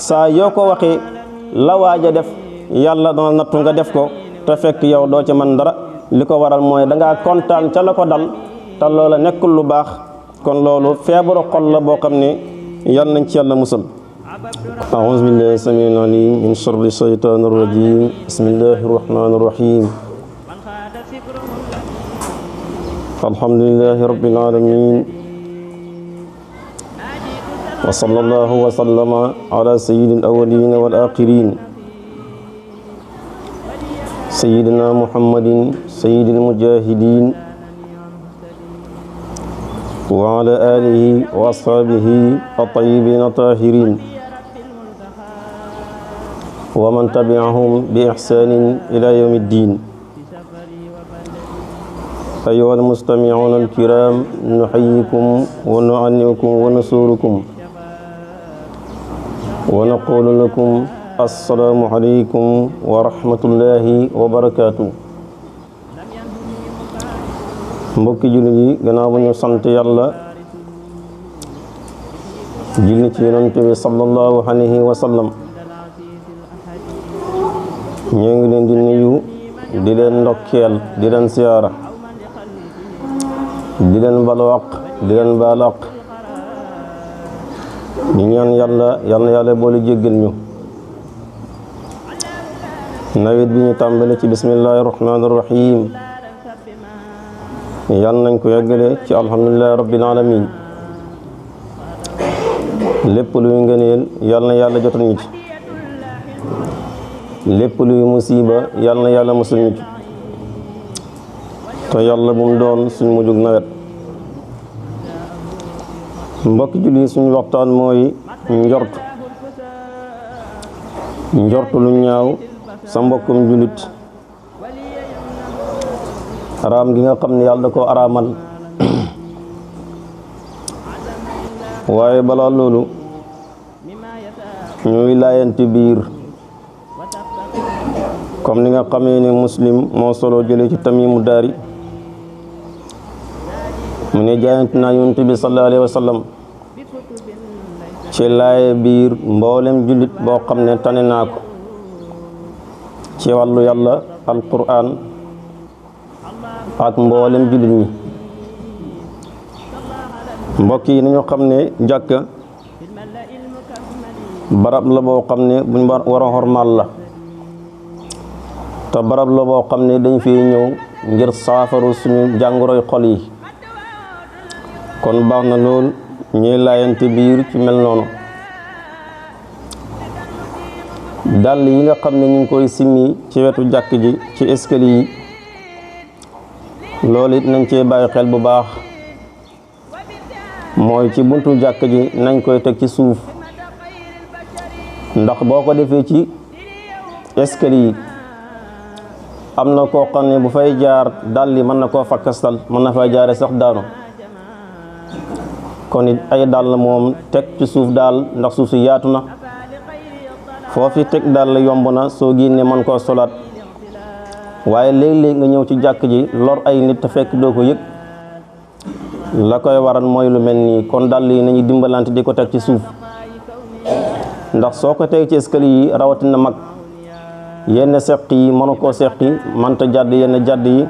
saa yoo ko waxee la waaja def yàlla dana nattu nga def ko te fekk yow doo ci man dara li ko waral mooy dangaa kontaan ca la ko dal te loola nekkul lu baax kon loolu feebaru xol la boo xam ne yal nañ ci yàlla musal أعوذ بالله السميع العليم من شر الشيطان الرجيم بسم الله الرحمن الرحيم الحمد لله رب العالمين وصلى الله وسلم على سيد الأولين والآخرين سيدنا محمد سيد المجاهدين وعلى آله وأصحابه الطيبين الطاهرين ومن تبعهم بإحسان إلى يوم الدين أيها المستمعون الكرام نحييكم ونعنيكم ونسوركم ونقول لكم السلام عليكم ورحمة الله وبركاته mbokki jullit yi gannaaw bu ñu sant yàlla julli ci yonent bi sallallahu alayhi wa sallam ñoo ngi leen di nuyu di leen ndokkeel di leen siyaara di leen balwaq di leen baalaq ñu ñaan yàlla boole jéggal ñu nawet bi ñu tàmbale ci bismillahi rahmaani rahim yàlla nañ ko yeggale ci alhamdulillahi rabbil alamin lépp luy ngëneel yàlla na yàlla jotal ñu ci lépp luy musiba yàlla na yàlla musul ñu ci te yàlla bu mu doon suñ mujjug nawet mbokki julli suñu waxtaan mooy njort lu ñaaw sa mbokkum jullit araam gi nga xam ne yàlla da koo araamal waaye balaa loolu ñuy laayante biir comme ni nga xamee ne Muslim moo solo jëlee ci Tamimu Daari mu ne jaayante naa Yonent bi sallallahu alayhi wa sallam ci laaye biir mboolem jullit boo xam ne tane naa ko ci wàllu yàlla alquran ak mboolem jullit ñi mbokk yi nañu xam ne jàkka barab la boo xam ne buñ war a xormaal la te barab la boo xam ne dañ fi ñëw ngir saafaru suñu jàngoroy xol yi kon baax na lool ñuy laayante biir ci mel noonu dàll yi nga xam ne ñu ngi koy simmi ci wetu jàkk ji ci escalier yi loolu it nañ cee bàyyi xel bu baax mooy ci buntu jàkk ji nañ koy teg ci suuf ndax boo ko defee ci escalier yi am na koo xam ne bu fay jaar dàll yi mën na koo fakkastal mën na fay jaare sax daanu kon it ay dàll moom teg ci suuf daal ndax suuf si yaatu na foofi teg dàll yomb na soo génnee mën koo solaat waaye léeg-léeg nga ñëw ci jàkk ji lor ay nit te fekk doo ko yëg la koy waral mooy lu mel nii kon dàll yi nañu dimbalante di ko teg ci suuf ndax soo ko teg ci escalier yi rawatina mag yenn seq yi mënu koo seqi mënta jàdd yenn jàdd yi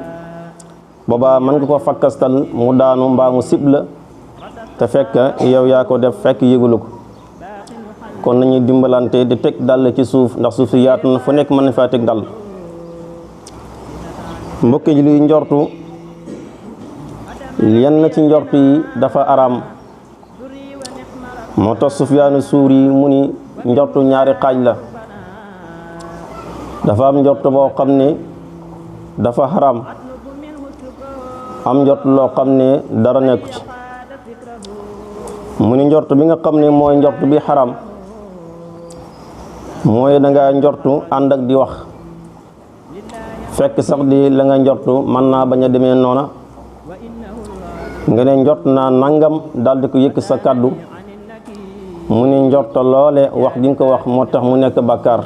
boobaa mën nga ko fakkastal mu daanu mbaa mu sib la te fekk yow yaa ko def fekk yëgulu ko kon nañuy dimbalante di teg dàll ci suuf ndax suuf si yaatu na fu nekk mën na faa teg dàll mbokk ji luy njortu yenn ci njortu yi dafa araam moo tax Sufyaanu Suuri mu ni njortu ñaari xaaj la dafa am njortu boo xam ne dafa xaraam am njortu loo xam ne dara nekku ci mu ni njortu bi nga xam ne mooy njortu bi xaraam mooy danga njortu ànd ak di wax fekk sax di la nga njortu mën naa bañ a demee noona nga ne njort naa nangam daal di ko yëkk sa kàddu mu ni njorta loole wax gi nga ko wax moo tax mu nekk bàkkaar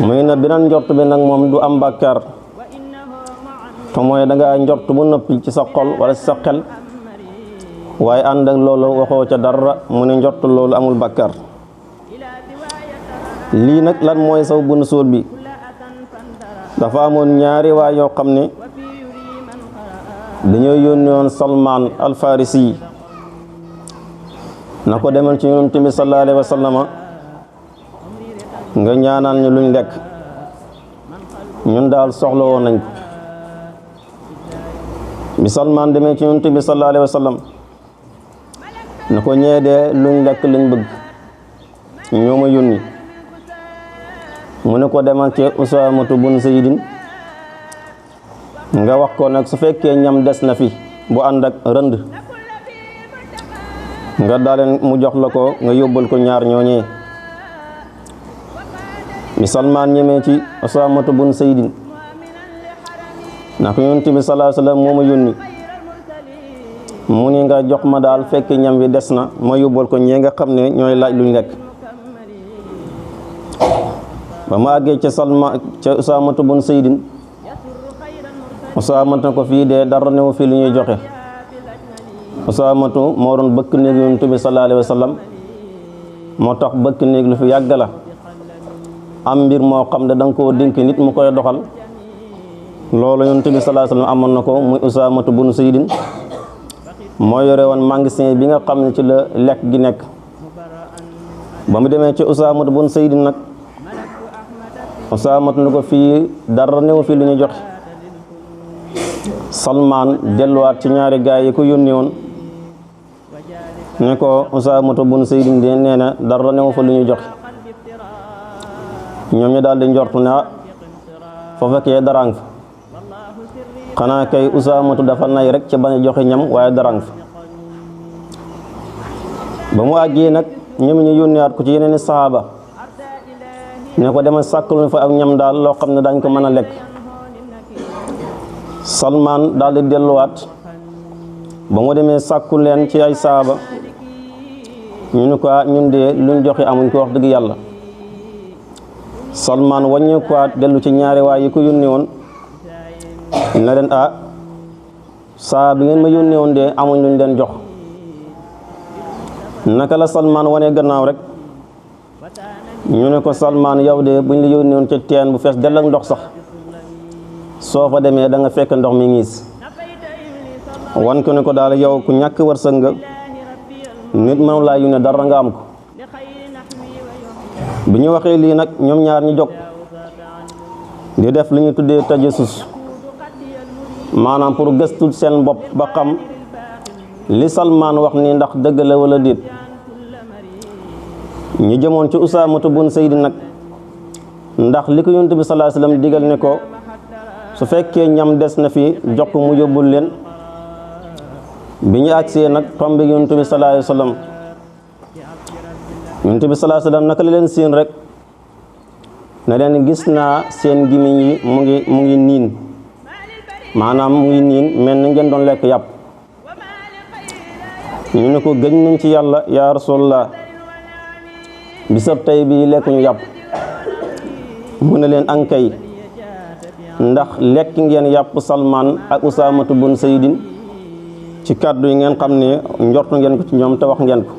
muy na beneen njort bi nag moom du am bàkkaar te mooy danga njort bu noppi ci sa xol wala ci sa xel waaye ànd ak loolu waxoo ca dara mu ne njort loolu amul bàkkaar. lii nag lan mooy saw bu nusuul bi dafa amoon ñaari waa yoo xam ne dañoo yónni woon Salmaan al-Farisi na ko demal ci Yonent bi sallallahu alayhi wa sallama nga ñaanal ñu luñ lekk ñun daal soxla woon nañ ko. bi Salmaan demee ci Yonent bi sallallahu alayhi wa sallam na ko ñeedee luñ lekk luñ bëgg ñoo ma yónni mu ne ko demal ci Usaamatu bun Zaydin nga wax ko nag su fekkee ñam des na fi bu ànd ak rënd nga daleen mu jox la ko nga yóbbal ko ñaar ñooñee. bi Salmaan ñemee ci Usaamatu bun Zaydin na ko Yonent bi sallallahu alayhi wa sallam moo ma yónni mu ni nga jox ma daal fekk ñam bi des na ma yóbbal ko ñee nga xam ne ñooy laaj luñ lekk. ba ma àggee ca Usaamatu bun Zaydin Usaamatu na ko fii de dara newu fii lu ñuy joxe. Usaamatu moo doon bëkk néeg Yonent bi sallallahu alayhi wa sallam moo tax bëkk néeg lu fi yàgg la. am mbir moo xam ne da nga koo dénk nit mu koy doxal loolu Yonent bi sallallahu alayhi wa sallam amoon na ko muy Usaamatu bun Zaydin moo yore woon magasin bi nga xam ne ci la lekk gi nekk. ba mu demee ci Usaamatu bun Zaydin nag Usaamatu na ko fii dara newu fii lu ñu joxe. Salmaan delluwaat ci ñaari gaay yi ko yónni woon ne ko Usaamatu bun Zaydin de nee na dara newu fa lu ñu joxe. ñoom ñu daal di njortu ne fa fekkee darang fa xanaa kay Usaamatu dafa nay rek ci bañ a joxe ñam waaye darang fa. ba mu àggee nag ñoom ñu yónniwaat ko ci yeneen i sahaaba ne ko demal sàkkul fa ak ñam daal loo xam ne dañ ko mën a lekk. Salmaan daal di delluwaat ba mu demee sàkku leen ci ay sahaaba ñu ne ko ñun de luñ joxe amuñ ko wax dëgg yàlla. Salmaan wàññeekuwaat dellu ci ñaari waay yi ko yónni woon ne leen saa bi ngeen ma yónni woon de amuñ luñ leen jox. naka la Salmaan wane gannaaw rek ñu ne ko Salmaan yow de buñ la yónni woon ca teen bu fees dell ak ndox sax soo fa demee da nga fekk ndox mi ngiis. wan ko ne ko daal yow ku ñàkk wërsëg nga nit mënu laa yónnee dara nga am ko. bi ñu waxee lii nag ñoom ñaar ñu jóg di def li ñu tuddee tajassus maanaam pour gëstu seen bopp ba xam li Salmaan wax ni ndax dëgg la wala déet. ñu jëmoon ci Usaamatu bun Zaydin nag ndax li ko Yonent bi sallallahu alayhi wa sallam digal ne ko su fekkee ñam des na fi jox ko mu yóbbul leen. bi ñu agsee nag tombe Yonent bi sallallahu alayhi wa sallam Yonent bi sallallahu alayhi wa sallam naka la leen seen rek ne leen gis naa seen gimiñ yi mu ngi niin maanaam mu ngi niin mel na ngeen doon lekk yàpp. ñu ne ko gëñ nañ ci yàlla yaa Rasulullah bisab tey bii lekkuñu yàpp. mu ne leen ankay ndax lekk ngeen yàpp Salmaan ak Usaamatu bun Zaydin ci kàddu yi ngeen xam ne njortu ngeen ko ci ñoom te wax ngeen ko.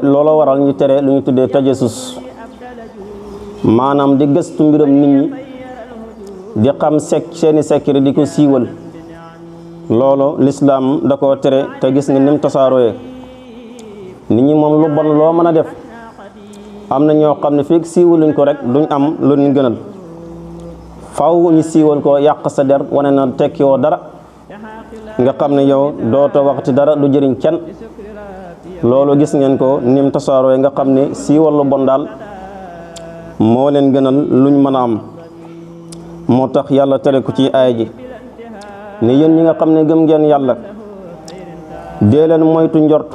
looloo waral ñu tere lu ñu tuddee tajassus maanaam di gëstu mbiram nit ñi di xam seeni secret di ko siiwal. loolu lislaam da koo tere te gis nga nim tasaarooyee nit ñi moom lu bon loo mën a def am na ñoo xam ne fekk siiwaluñ ko rek duñ am lu ñu gënal. faw ñu siiwal ko yàq sa der wane na tekki woo dara nga xam ne yow dootoo waxati dara lu jëriñ kenn. loolu gis ngeen ko nim tasaarooyee nga xam ne siiwal lu bon daal moo leen gënal luñ mën a am. moo tax yàlla tere ko ci aaya ji ne yéen ñi nga xam ne gëm ngeen yàlla dee leen moytu njort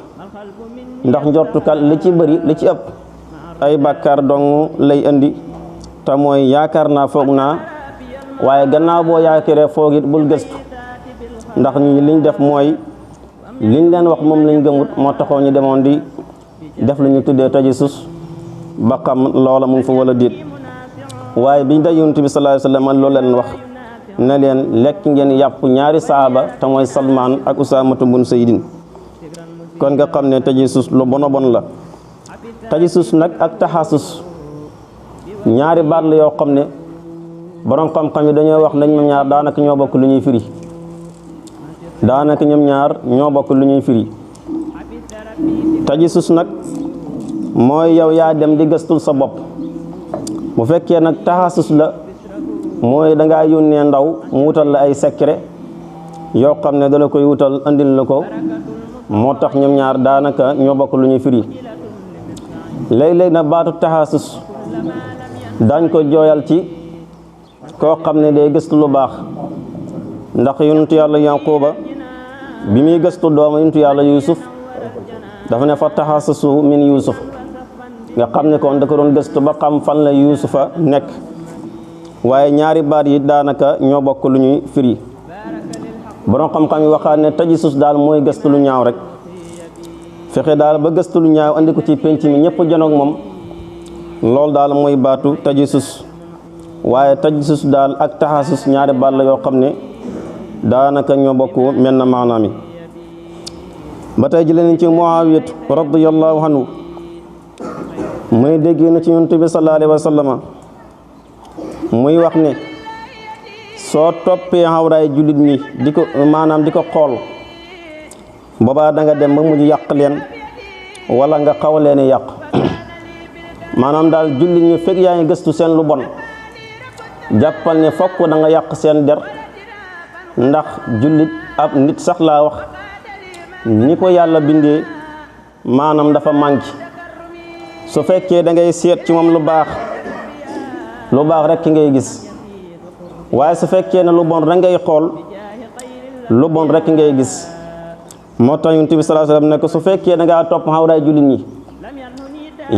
ndax njortukat li ci bëri li ci ëpp ay bàkkaar dong lay indi te mooy yaakaar naa foog naa waaye gannaaw boo yaakaaree foog it bul gëstu ndax ñi liñ def mooy liñ leen wax moom lañ gëmut moo taxoo ñu demoon di def lu ñu tuddee tajassus ba xam loola mu ngi fa wala déet. waaye biñ day Yonent bi sallallahu alayhi wa sallam loolu leen wax ne leen lekk ngeen yàpp ñaari saaba te mooy Salmaan ak Usaamatu bun Saydin kon nga xam ne tajassus lu bon a bon la. tajassus nag ak taxasus ñaari baat la yoo xam ne borom xam-xam yi dañoo wax nañ ñoom ñaar daanaka ñoo bokk lu ñuy firi tajassus nag mooy yow yaa dem di gëstul sa bopp. bu fekkee nag taxasus la mooy dangaa yónnee ndaw mu wutal la ay secret yoo xam ne dala koy wutal andil la ko moo tax ñoom ñaar daanaka ñoo bokk lu ñuy firi. léeg-léeg na baatu taxasus dañ ko jooyal ci koo xam ne day gëstu lu baax ndax yonentu yàlla Yaquba bi muy gëstu dooma yonentu yàlla Yuusuf dafa ne fa taxasusu min Yuusuf nga xam ne kon da ko doon gëstu ba xam fan la Yuusufa nekk waaye ñaari baat yi daanaka ñoo bokk lu ñuy firi. borom xam-xam yi waxaat ne tajassus daal mooy gëstu lu ñaaw rek fexe daal ba gëstu lu ñaaw andi ko ci penc mi ñëpp janoog moom loolu daal mooy baatu tajassus waaye tajassus daal ak taxasus ñaari baat la yoo xam ne daanaka ñoo bokk mel na maanaam yi. ba tey jëlee nañ ci Muawiyatu radiyallahu anhu muy dégg na ci Yonent bi sallallahu alayhi wa sallam muy wax ne soo toppee xawraay jullit ñi di ko xool boobaa da nga dem ba mujj yàq leen wala nga xaw leen yàq maanaam daal jullit ñi fekk yaa ngi gëstu seen lu bon jàppal ne fokk da nga yàq seen der ndax jullit ab nit sax laa wax ni ko yàlla bindee maanaam dafa manqué su fekkee da ngay seet ci moom lu baax rek ngay gis waaye su fekkee ne lu bon rek ngay xool lu bon rek ngay gis moo tax Yonent bi sallallahu alayhi wasallam ne ko su fekkee da ngaa topp xawraay jullit ñi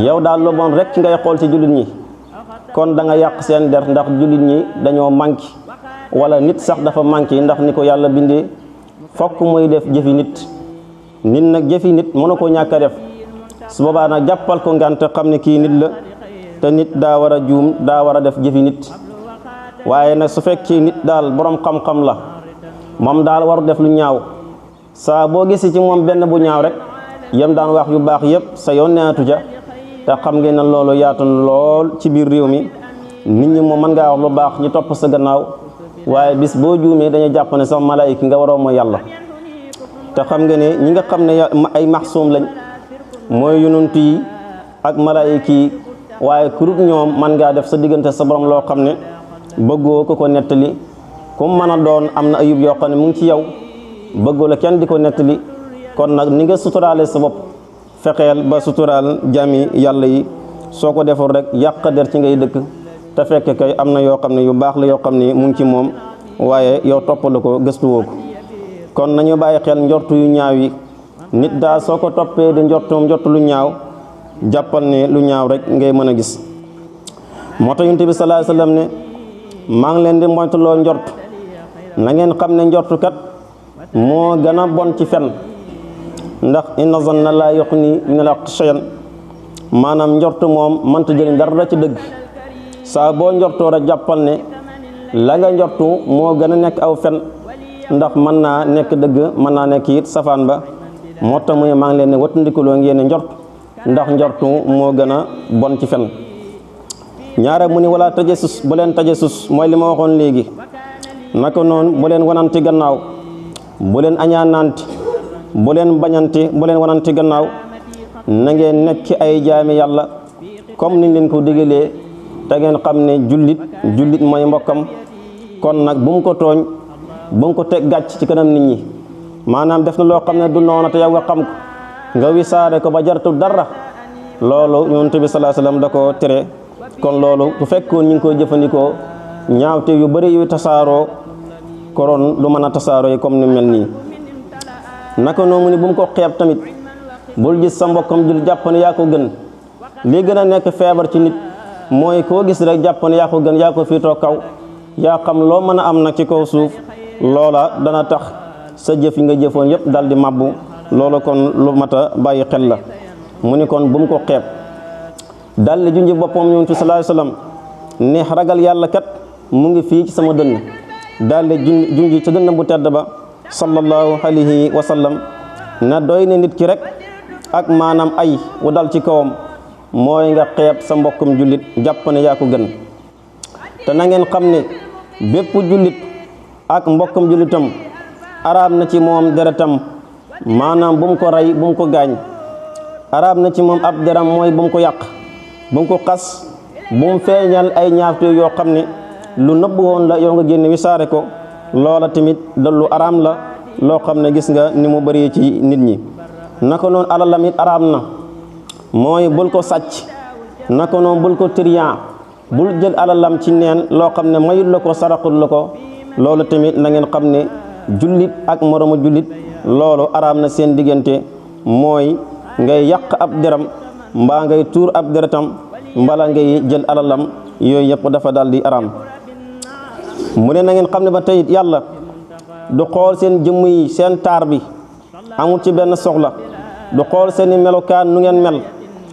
yow daal lu bon rek ngay xool ci jullit ñi kon da nga yàq seen der ndax jullit ñi dañoo manqué wala nit sax dafa manqué ndax ni ko yàlla bindee fokk muy def jëfi nit nag jëfi nit mënu ko ñàkk a def su boobaa nag jàppal ko ngante xam ne kii nit la te nit daa war a juum daa war a def jëfi nit waaye nag su fekkee nit daal borom xam-xam la moom daal waru def lu ñaaw saa boo gisee ci moom benn bu ñaaw rek yem daan wax yu baax yëpp sa yoon neatu ja te xam ngeen ne loolu yaatu lool ci biir réew mi nit ñi moom mën ngaa wax lu baax ñu topp sa gannaaw waaye bis boo juumee dañuy jàpp ne sax malaayika nga waroo mooy yàlla te xam nga ne ñi nga xam ne ay maxsuum lañ mooy yonent yi ak malaayika yi waaye ku dul ñoom mën ngaa def sa diggante sa borom loo xam ne bëggoo ko nettali comme mën a doon am na ayub yoo xam ne mu ngi ci yow bëggoo la kenn di ko nettali kon nag ni nga suturaale sa bopp fexeel ba suturaal jami yàlla yi soo ko deful rek yàq der ci ngay dëkk te fekk kay am na yoo xam ne yu baax la yoo xam ne mu ngi ci moom waaye yow toppal ko gëstuwoo ko kon nañu bàyyi xel njortu yu ñaaw yi nit daal soo ko toppee di njortu lu ñaaw jàppal ne lu ñaaw rek ngay mën a gis moo tax Yonent bi sallallahu alayhi wasallam ne maa ngi leen di moytuloo njort na ngeen xam ne njortu kat moo gën a bon ci fen ndax inna zanna laa yughni min al-haqqi shay'an maanaam njortu moom mënta jëriñ dara ci dëgg saa boo njortoo rek jàppal ne la nga njortu moo gën a nekk aw fen ndax mën naa nekk dëgg mën naa nekk it safaan ba moo tax muy maa ngi leen ne wattandikuloo ngeen njort ndax njortu moo gën a bon ci fen ñaare mu ni wala tajassus bu leen tajassus mooy li ma waxoon léegi naka noonu bu leen wananti gannaaw bu leen añaananti bu leen bañanti bu leen wananti gannaaw na ngeen nekk ay jaami yàlla comme niñ leen ko digalee te ngeen xam ne jullit mooy mbokkam kon nag bu mu ko tooñ bu mu ko teg gàcc ci kanam nit ñi maanaam def na loo xam ne du noonu te yow nga xam ko nga wisaare ko ba jartu dara loolu Yonent bi sallallahu alayhi wasallam da ko tere kon loolu bu fekkoon ñu ngi koy jëfandikoo ñaawte yu bëri yu tasaaroo koroon du mën a tasaaroo yi comme ni mel nii naka noonu ni bu mu ko xeeb tamit bul gis sa mbokkam jul jàpp ne yaa ko gën li gën a nekk feebar ci nit mooy koo gis rek jàpp ne yaa ko gën yaa ko fiitoo kaw yaa xam loo mën a am nag ci kaw suuf loola dana tax sa jëf yi nga jëfoon yëpp dal di mabbu loolu kon lu mat a bàyyi xel la mu ni kon bu mu ko xeeb dal junj boppam Yonent bi sallallahu alayhi wasallam ne ragal yàlla kat mu ngi fii ci sama dënn daal di junji ca dënn bu tedd ba sallallahu alayhi wa sallam na doy na nit ki rek ak maanaam ay wu dal ci kawam mooy nga xeeb sa mbokkum jullit jàpp ne yaa ko gën te na ngeen xam ne bépp jullit ak mbokkum jullitam araam na ci moom deretam maanaam bu mu ko rey bu mu ko gaañ araam na ci moom ab deram mooy bu mu ko yàq bu mu ko xas bu mu feeñal ay ñaawte yoo xam ne lu nëbb woon la yow nga génne wisaare ko loola tamit da lu araam la loo xam ne gis nga ni mu bëree ci nit ñi naka noonu alalam it araam na mooy bul ko sàcc naka noonu bul ko trian bul jël alalam ci neen loo xam ne mayul la ko saraxul la ko loolu tamit na ngeen xam ne jullit ak moromu jullit loolu araam na seen diggante mooy ngay yàq ab deram mbaa ngay tuur ab deretam mbala ngay jël alalam yooyu yëpp dafa daal di araam mu ne na ngeen xam ne ba tey yàlla du xool seen jëmm yi seen taar bi amul ci benn soxla du xool seeni melokaan nu ngeen mel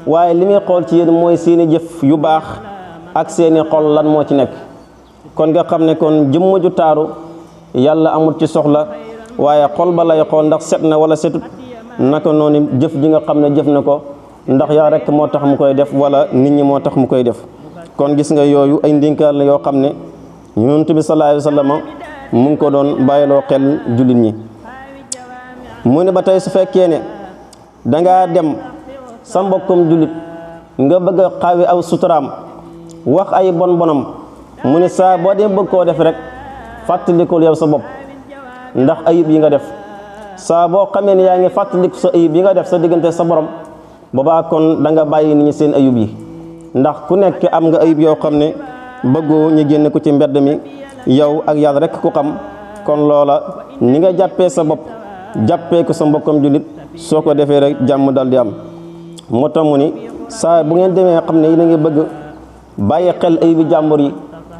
waaye li muy xool ci yéen mooy seeni jëf yu baax ak seeni xol lan moo ci nekk kon nga xam ne kon jëmm ju taaru yàlla amul ci soxla waaye xol ba lay xool ndax set na wala setut naka noonu jëf ji nga xam ne jëf na ko ndax yaa rek moo tax mu koy def wala nit ñi moo tax mu koy def kon gis nga yooyu ay ndinkaar la yoo xam ne Yonent bi sallallahu alayhi wa sallam mu ngi ko doon bàyyiloo xel jullit ñi mu ne ba tey su fekkee ne dangaa dem sa mbokkum jullit nga bëgg a xaawi aw suturaam wax ay bon bonam mu ne saa boo dee bëgg koo def rek fàttalikul yow sa bopp ndax ayib yi nga def saa boo xamee ne yaa ngi fàttaliku sa ayib yi nga def sa diggante sa borom boobaa kon da nga bàyyi nit ñi seen ayib yi ndax ku nekk am nga ayib yoo xam ne bëggoo ñu génn ko ci mbedd mi yow ak yàlla rek ku xam kon loola ni nga jàppee sa bopp jàppee ko sa mbokkam jullit soo ko defee rek jàmm dal di am moo tax mu ni saa bu ngeen demee xam ne yéen a ngi bëgg bàyyi xel ayibi jàmbur yi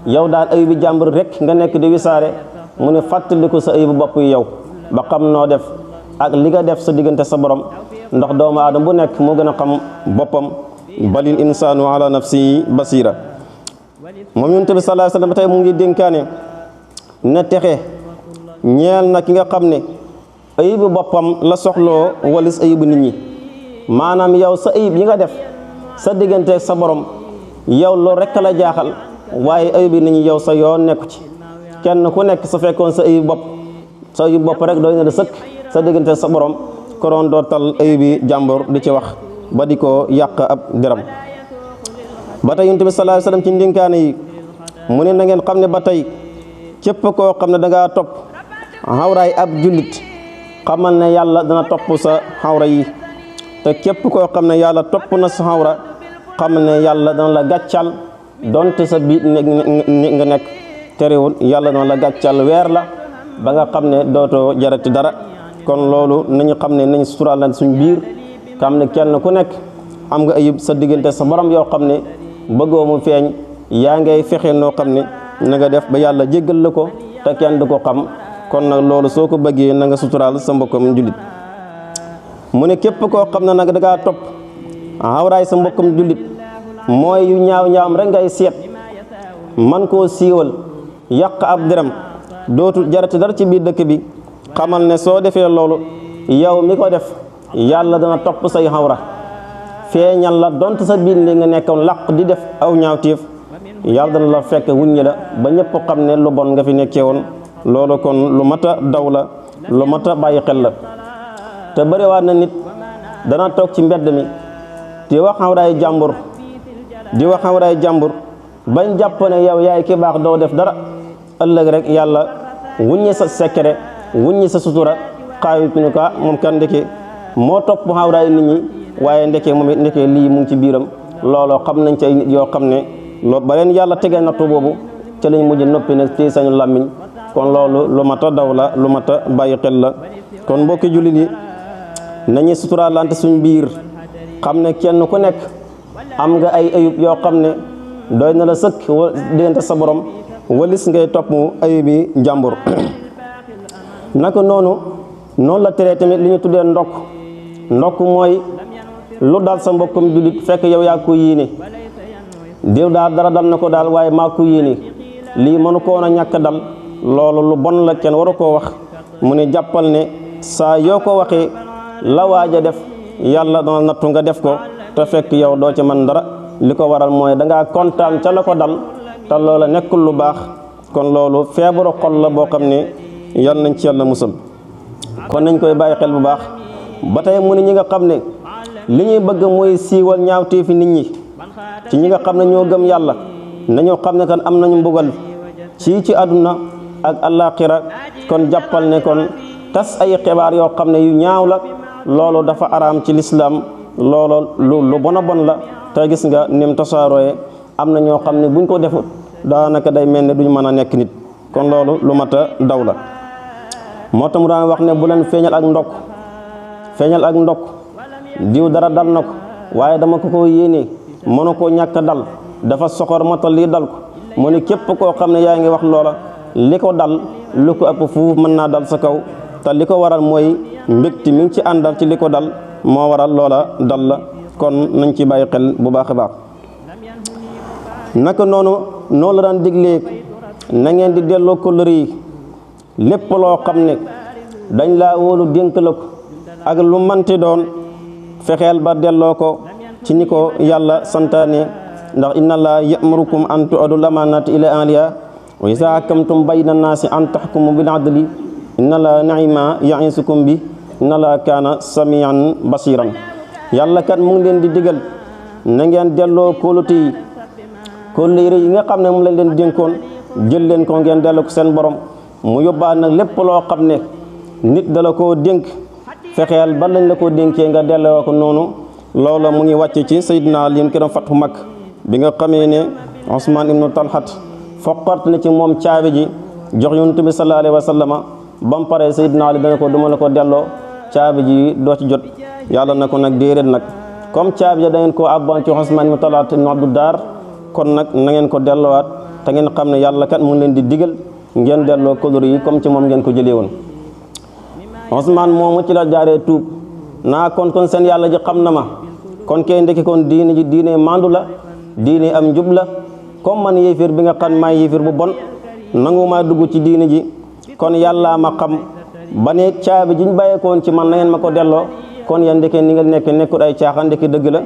yow daal ayibi jàmbur rek nga nekk di wisaare mu ne fàttaliku sa ayibu bopp yi yow ba xam noo def ak li nga def sa diggante sa borom ndax doomu aadama bu nekk moo gën a xam boppam balil insaanu ala nafsi basira moom Yonent bi sallallahu alayhi wasallam ba tey mu ngi dénkaane na texe ñeel na ki nga xam ne ayibu boppam la soxloo walis ayibu nit ñi maanaam yow sa ayib yi nga def sa diggante sa borom yow loolu rek la jaaxal waaye ayibu nit ñi yow sa yoon nekku ci kenn ku nekk su fekkoon sa ayib bopp rek doy na la sëkk sa diggante sa borom koroon doo tal ayibi jàmbur di ci wax ba di ko yàq ab deram ba tey Yonent bi sallallahu alayhi wasallam ci ndénkaane yi mu ne na ngeen xam ne ba tey képp koo xam ne dangaa topp xawraay ab jullit xamal ne yàlla dana topp sa xawra yi te képp koo xam ne yàlla topp na sa xawra xam ne yàlla dana la gàccal donte sa biit nga nekk terewul yàlla dana la gàccal weer la ba nga xam ne dootoo jarati dara kon loolu nañu xam ne nañ suturaal suñ biir xam ne kenn ku nekk am nga ayib sa diggante sa borom yoo xam ne bëggoo mu feeñ yaa ngay fexe noo xam ne na nga def ba yàlla jéggal la ko te kenn du ko xam kon nag loolu soo ko bëggee na nga suturaal sa mbokkam jullit mu ne képp koo xam ne nag da ngaa topp awraay sa mbokkam jullit mooy yu ñaaw rek ngay seet man koo siiwal yàq ab deram dootul jarati dara ci biir dëkk bi xamal ne soo defee loolu yow mi ko def yàlla dana topp say xawra feeñal la donte sa biir li nga nekkoon làq di def aw ñaawteef yàlla dana la fekk wuññi la ba ñëpp xam ne lu bon nga fi nekkee woon loolu kon lu mat a daw la lu mat a bàyyi xel la te bëriwaat na nit dana toog ci mbedd mi di wax xawraay jàmbur bañ jàpp ne yow yaay ki baax doo def dara ëllëg rek yàlla wuññi sa secret wuññi sa sutura xaayu ki ñu ko moom kan ndeke moo topp xawraay nit ñi waaye ndeke moom it ndeke lii mu ngi ci biiram looloo xam nañ ci ay nit yoo xam ne loolu ba leen yàlla tegee nattu boobu ca lañ mujj noppi nag téye sañu làmmiñ kon loolu lu mat a daw la lu mat a bàyyi xel la kon mbokki jullit yi nañuy suturaalante suñ biir xam ne kenn ku nekk am nga ay ayub yoo xam ne doy na la sëkk diggante sa borom walis ngay topp ayubi njàmbur naka noonu la teree tamit li ñu tuddee ndokk mooy lu dal sa mbokkum jullit fekk yow yaa ko yéene diw daal dara dal na ko daal waaye maa ko yéene lii mënu ko woon a ñàkk dal loolu lu bon la kenn waru koo wax mu ne jàppal ne saa yoo ko waxee la waaja def yàlla dana nattu nga def ko te fekk yow doo ci mën dara li ko waral mooy dangaa kontaan ca la ko dal te loola nekkul lu baax kon loolu feebaru xol la boo xam ne yal nañ ci yàlla musal kon nañ koy bàyyi xel bu baax ba tey mu ne ñi nga xam ne li ñuy bëgg mooy siiwal ñaawteefi nit ñi ci ñi nga xam ne ñoo gëm yàlla nañoo xam ne kan am nañu mbugal ci àdduna ak àllaaxira kon jàppal ne kon tas ay xibaar yoo xam ne yu ñaaw la loolu dafa araam ci lislaam loolu lu bon a bon la te gis nga nim tasaarooye am na ñoo xam ne buñ ko defut daanaka day mel ne duñ mën a nekk nit kon loolu lu mat a daw la moo tax mu daan wax ne bu leen feeñal ak ndokk diw dara dal na ko waaye dama ko yéenee mënu koo ñàkk dal dafa soxor matal lii dal ko mu ne képp koo xam ne yaa ngi wax loola li ko dal lu ko ëpp fuuf mën naa dal sa kaw te li ko waral mooy mbégte mi ngi ci àndal ci li ko dal moo waral loola dal la kon nañ ci bàyyi xel bu baax a baax naka noonu la daan diglee na ngeen di delloo kóllëre yi lépp loo xam ne dañ laa wóolu dénk la ko ak lu manti doon fexeel ba delloo ko ci ni ko yàlla santaane ndax inna allaha ya'murukum an tu'adul amanati ila ahliha wa iza hakamtum bayna naasi an tahkumu bil adli inna allaha ni'ma ya'isukum bi inna allaha kaana samian basiran yàlla kat mu ngi leen di digal na ngeen delloo kóllëre yi nga xam ne mu lañ leen dénkoon jël leen ko ngeen delloo ko seen borom mu yóbbaal nag lépp loo xam ne nit dala koo dénk fexeel ba lañ la ko dénkee nga delloo ko noonu loola mu ngi wàcc ci Seydina Ali ki doon fathu Makka bi nga xamee ne Usmaan ibnu Talhat foqart na ci moom caabi ji jox Yonent bi sallallahu alayhi wa sallama ba mu paree Seydina Ali dana ko duma la ko delloo caabi ji doo ci jot yàlla na ko nag déedéet nag comme caabi ji da ngeen koo abban ci Usmaan ibnu Talhat ibnu Abdu Daar kon nag na ngeen ko delloowaat te ngeen xam ne yàlla kat mu ngi leen di digal ngeen delloo kóllëre yi comme ci moom ngeen ko jëlee woon Usmaan moomu ci la jaaree tuub naa kon seen yàlla ji xam na ma kon kay ndekki kon diine ji diine mandu la diine am njub la comme man yéefir bi nga xam maay yéefir bu bon nangu maa dugg ci diine ji kon yàllaa ma xam ba ne caabi jiñ bàyyeekoon ci man na ngeen ma ko delloo kon ya ndeke ni nga nekk nekkul ay caaxaan ndeke dëgg la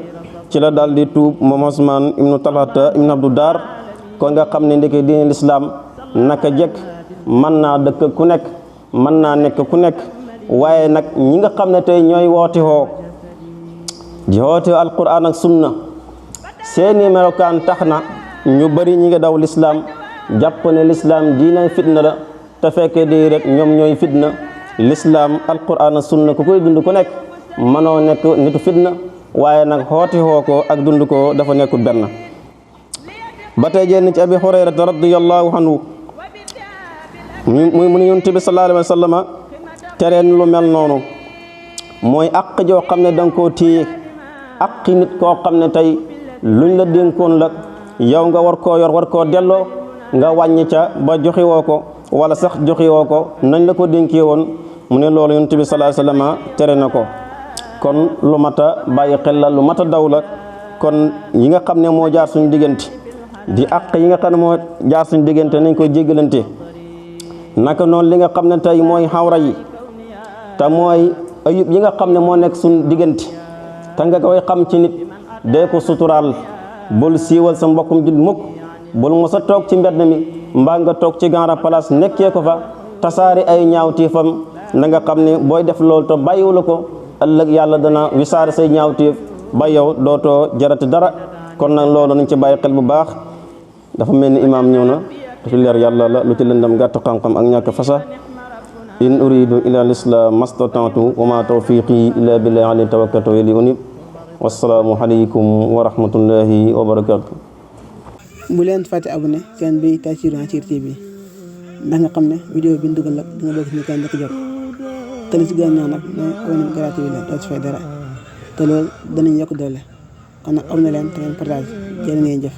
ci la daal di tuub moom Usmaan ibnu Talhata ibnu Abdu Daar kon nga xam ne ndeke diine lislaam naka jekk mën naa dëkk ku nekk mën naa nekk ku nekk waaye nag ñi nga xam ne tey ñooy woote alquran ak sunna seeni melokaan tax na ñu bari ñi nga daw lislaam jàpp ne lislaam diina fitna la te fekkee di rek ñoom ñooy fitna lislaam alquran ak sunna ku koy dund ku nekk mënoo nekk nitu fitna waaye nag xooti xoo ko ak dund ko dafa nekkul benn ba tey jenn ci abi hurayrata radiyallahu anhu mu ne yonent bi sallallahu alayhi wa sallama tereen lu mel noonu mooy àq joo xam ne danga koo téye àqi nit koo xam ne tey luñ la dénkoon la yow nga war koo yor war koo delloo nga wàññi ca ba joxe woo ko wala sax joxe woo ko nañ la ko dénkee woon mu ne loolu yonent bi sallallahu alayhi wa sallama tere na ko kon lu mat a bàyyi xel la lu mat a daw la kon yi nga xam ne moo jaar suñu diggante di àq yi nga xam ne moo jaar suñu diggante nañ koy jéggalante naka noonu li nga xam ne tey mooy xawra yi te mooy ayub yi nga xam ne moo nekk suñu diggante te nga koy xam ci nit dee ko suturaal bul siiwal sa mbokkum jul mukk bul mos a toog ci mbedd mi mbaa nga toog ci grand place nekkee ko fa tasaari ay ñaawteefam na nga xam ne booy def loolu te bàyyiwula ko ëllëg yàlla dana wisaare say ñaawteef ba yow dootoo jarati dara kon nag loolu nañ ci bàyyi xel bu baax dafa mel ni imaam ñëw na lu ci leer yàlla la lu ci lëndam gàtt xam-xam ak ñàkk fasa in uridu ila lislam mastata'tu wa ma tawfiqi illa billahi alayhi tawakkaltu wa ilayhi unib wassalaamu alaykum wa rahmatullahi wa barakatuh bu leen fàtte abonné seen bi Taysiroul Assir TV ndax nga xam ne vidéo bi ñu dugal la dina bokk ñu kan la ko jot te li si gën a ñaan nag mooy abonné gratuit la doo ci fay dara te loolu danañ yokk doole kon nag abonné leen te ngeen partage jërë ngeen jëf